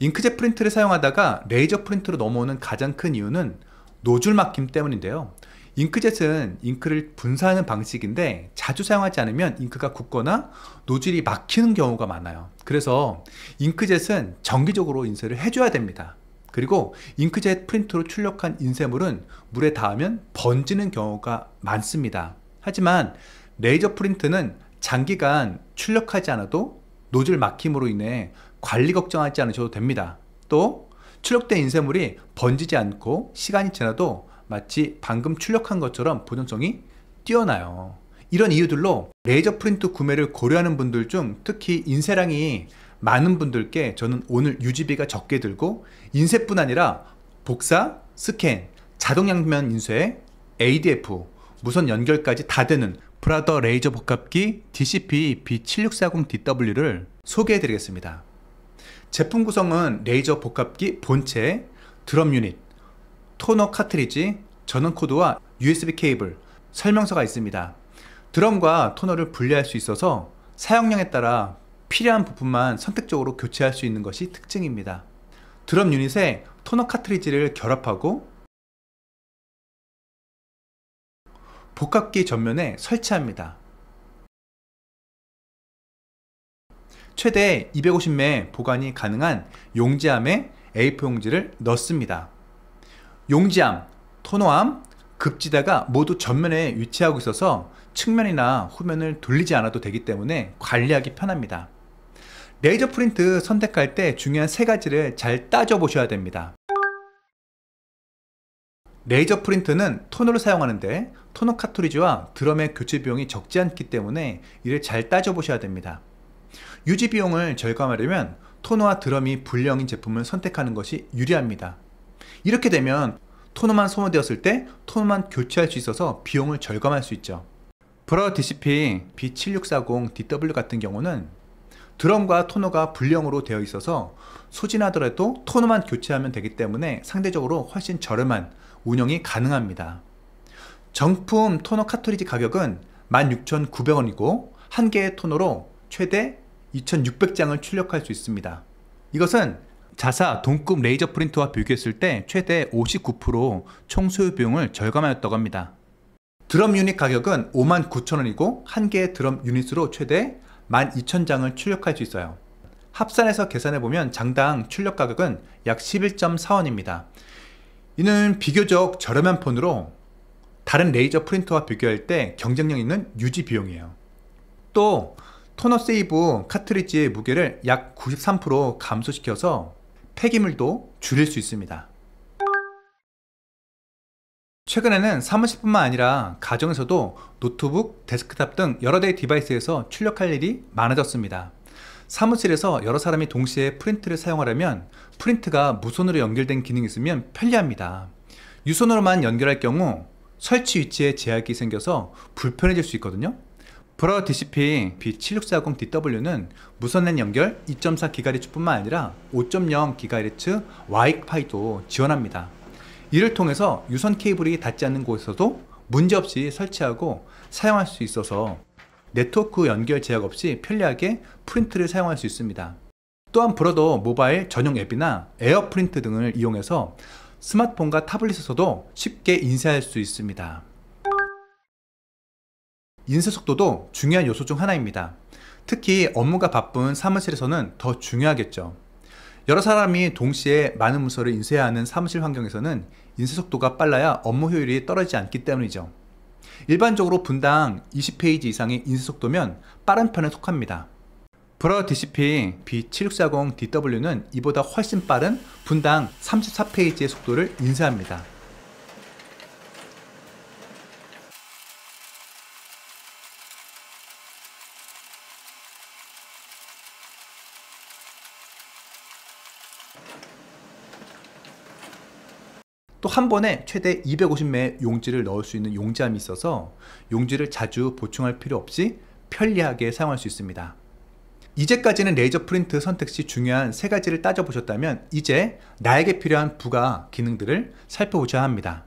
잉크젯 프린트를 사용하다가 레이저 프린트로 넘어오는 가장 큰 이유는 노즐 막힘 때문인데요. 잉크젯은 잉크를 분사하는 방식인데 자주 사용하지 않으면 잉크가 굳거나 노즐이 막히는 경우가 많아요. 그래서 잉크젯은 정기적으로 인쇄를 해줘야 됩니다. 그리고 잉크젯 프린트로 출력한 인쇄물은 물에 닿으면 번지는 경우가 많습니다. 하지만 레이저 프린트는 장기간 출력하지 않아도 노즐 막힘으로 인해 관리 걱정하지 않으셔도 됩니다. 또 출력된 인쇄물이 번지지 않고 시간이 지나도 마치 방금 출력한 것처럼 보존성이 뛰어나요. 이런 이유들로 레이저 프린트 구매를 고려하는 분들 중 특히 인쇄량이 많은 분들께 저는 오늘 유지비가 적게 들고 인쇄뿐 아니라 복사, 스캔, 자동 양면 인쇄, ADF, 무선 연결까지 다 되는 브라더 레이저 복합기 DCP B7640DW를 소개해 드리겠습니다. 제품 구성은 레이저 복합기 본체, 드럼 유닛, 토너 카트리지, 전원 코드와 USB 케이블, 설명서가 있습니다. 드럼과 토너를 분리할 수 있어서 사용량에 따라 필요한 부품만 선택적으로 교체할 수 있는 것이 특징입니다. 드럼 유닛에 토너 카트리지를 결합하고 복합기 전면에 설치합니다. 최대 250매 보관이 가능한 용지암에 A4 용지를 넣습니다. 용지암, 토너암, 급지대가 모두 전면에 위치하고 있어서 측면이나 후면을 돌리지 않아도 되기 때문에 관리하기 편합니다. 레이저 프린트 선택할 때 중요한 세 가지를 잘 따져 보셔야 됩니다. 레이저 프린트는 토너를 사용하는데 토너 카트리지와 드럼의 교체 비용이 적지 않기 때문에 이를 잘 따져 보셔야 됩니다. 유지 비용을 절감하려면 토너와 드럼이 분리형인 제품을 선택하는 것이 유리합니다. 이렇게 되면 토너만 소모되었을 때 토너만 교체할 수 있어서 비용을 절감할 수 있죠. 브라더 DCP B7640DW 같은 경우는 드럼과 토너가 분리형으로 되어 있어서 소진하더라도 토너만 교체하면 되기 때문에 상대적으로 훨씬 저렴한 운영이 가능합니다. 정품 토너 카트리지 가격은 16,900원이고 한 개의 토너로 최대 2,600장을 출력할 수 있습니다. 이것은 자사 동급 레이저 프린터와 비교했을 때 최대 59% 총 소요 비용을 절감하였다고 합니다. 드럼 유닛 가격은 59,000원이고 한 개의 드럼 유닛으로 최대 12,000장을 출력할 수 있어요. 합산해서 계산해보면 장당 출력 가격은 약 11.4원입니다. 이는 비교적 저렴한 편으로 다른 레이저 프린터와 비교할 때 경쟁력 있는 유지 비용이에요. 또 토너 세이브 카트리지의 무게를 약 93% 감소시켜서 폐기물도 줄일 수 있습니다. 최근에는 사무실뿐만 아니라 가정에서도 노트북, 데스크탑 등 여러 대의 디바이스에서 출력할 일이 많아졌습니다. 사무실에서 여러 사람이 동시에 프린트를 사용하려면 프린트가 무선으로 연결된 기능이 있으면 편리합니다. 유선으로만 연결할 경우 설치 위치에 제약이 생겨서 불편해질 수 있거든요. 브라더 DCP B7640DW는 무선랜 연결 2.4GHz 뿐만 아니라 5.0GHz 와이파이도 지원합니다. 이를 통해서 유선 케이블이 닿지 않는 곳에서도 문제없이 설치하고 사용할 수 있어서 네트워크 연결 제약 없이 편리하게 프린트를 사용할 수 있습니다. 또한 브라더 모바일 전용 앱이나 에어 프린트 등을 이용해서 스마트폰과 타블릿에서도 쉽게 인쇄할 수 있습니다. 인쇄 속도도 중요한 요소 중 하나입니다. 특히 업무가 바쁜 사무실에서는 더 중요하겠죠. 여러 사람이 동시에 많은 문서를 인쇄해야 하는 사무실 환경에서는 인쇄 속도가 빨라야 업무 효율이 떨어지지 않기 때문이죠. 일반적으로 분당 20페이지 이상의 인쇄 속도면 빠른 편에 속합니다. 브라더 DCP B7640DW는 이보다 훨씬 빠른 분당 34페이지의 속도를 인쇄합니다. 또 한 번에 최대 250매의 용지를 넣을 수 있는 용지함이 있어서 용지를 자주 보충할 필요 없이 편리하게 사용할 수 있습니다. 이제까지는 레이저 프린트 선택 시 중요한 세 가지를 따져보셨다면 이제 나에게 필요한 부가 기능들을 살펴보셔야 합니다.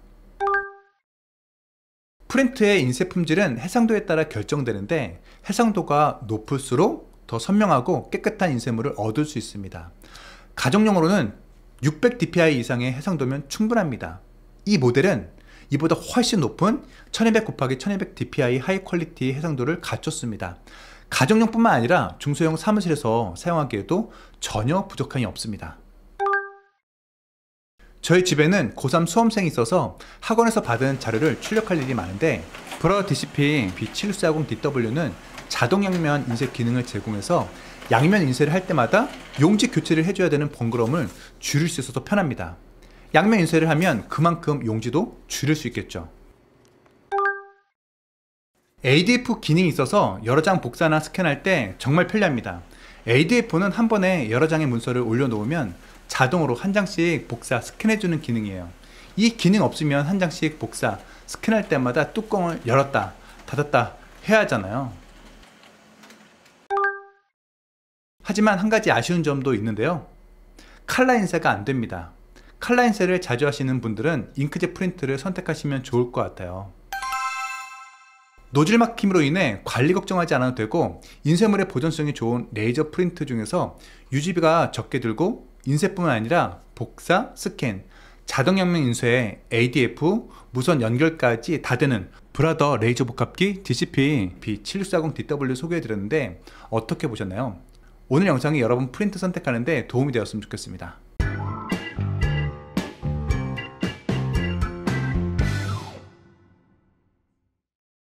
프린트의 인쇄 품질은 해상도에 따라 결정되는데 해상도가 높을수록 더 선명하고 깨끗한 인쇄물을 얻을 수 있습니다. 가정용으로는 600 dpi 이상의 해상도면 충분합니다. 이 모델은 이보다 훨씬 높은 1200 곱하기 1200 dpi 하이 퀄리티 해상도를 갖췄습니다. 가정용뿐만 아니라 중소형 사무실에서 사용하기에도 전혀 부족함이 없습니다. 저희 집에는 고3 수험생이 있어서 학원에서 받은 자료를 출력할 일이 많은데 브라더 DCP B7640DW는 자동 양면 인쇄 기능을 제공해서 양면 인쇄를 할 때마다 용지 교체를 해줘야 되는 번거로움을 줄일 수 있어서 편합니다. 양면 인쇄를 하면 그만큼 용지도 줄일 수 있겠죠. ADF 기능이 있어서 여러 장 복사나 스캔할 때 정말 편리합니다. ADF는 한 번에 여러 장의 문서를 올려놓으면 자동으로 한 장씩 복사, 스캔해주는 기능이에요. 이 기능 없으면 한 장씩 복사, 스캔할 때마다 뚜껑을 열었다, 닫았다 해야 하잖아요. 하지만 한 가지 아쉬운 점도 있는데요. 칼라 인쇄가 안 됩니다. 칼라 인쇄를 자주 하시는 분들은 잉크젯 프린트를 선택하시면 좋을 것 같아요. 노즐 막힘으로 인해 관리 걱정하지 않아도 되고 인쇄물의 보존성이 좋은 레이저 프린트 중에서 유지비가 적게 들고 인쇄뿐만 아니라 복사, 스캔, 자동 양면 인쇄에 ADF, 무선 연결까지 다 되는 브라더 레이저 복합기 DCP B7640DW 소개해드렸는데 어떻게 보셨나요? 오늘 영상이 여러분 프린트 선택하는데 도움이 되었으면 좋겠습니다.